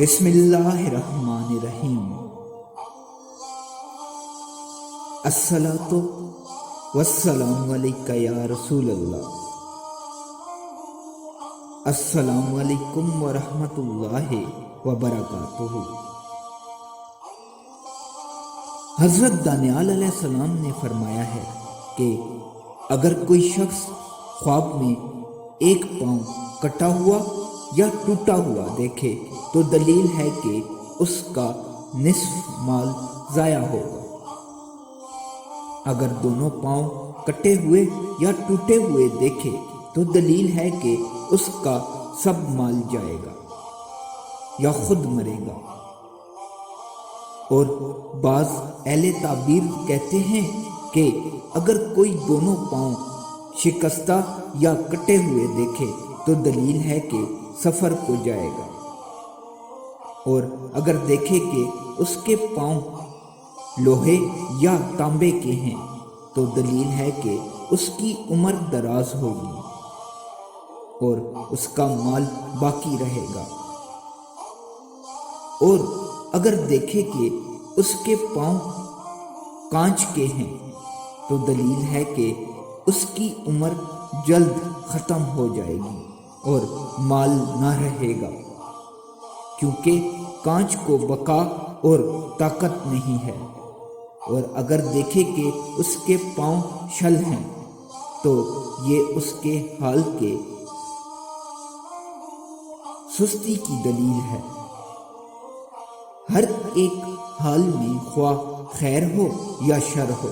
بسم اللہ الرحمن الرحیم۔ الصلاۃ والسلام علیک یا رسول اللہ۔ السلام علیکم ورحمۃ اللہ وبرکاتہ۔ حضرت دانیال علیہ السلام نے فرمایا ہے کہ اگر کوئی شخص خواب میں ایک پاؤں کٹا ہوا یا ٹوٹا ہوا دیکھے تو دلیل ہے کہ اس کا نصف مال ضائع ہوگا۔ اگر دونوں پاؤں کٹے ہوئے یا ٹوٹے ہوئے دیکھے تو دلیل ہے کہ اس کا سب مال جائے گا یا خود مرے گا۔ اور بعض اہل تعبیر کہتے ہیں کہ اگر کوئی دونوں پاؤں شکستہ یا کٹے ہوئے دیکھے تو دلیل ہے کہ سفر کو جائے گا، اور اگر دیکھے کہ اس کے پاؤں لوہے یا تانبے کے ہیں تو دلیل ہے کہ اس کی عمر دراز ہوگی اور اس کا مال باقی رہے گا، اور اگر دیکھے کہ اس کے پاؤں کانچ کے ہیں تو دلیل ہے کہ اس کی عمر جلد ختم ہو جائے گی اور مال نہ رہے گا، کیونکہ کانچ کو بقا اور طاقت نہیں ہے۔ اور اگر دیکھے کہ اس کے پاؤں شل ہیں تو یہ اس کے حال کے سستی کی دلیل ہے۔ ہر ایک حال میں خواہ خیر ہو یا شر ہو،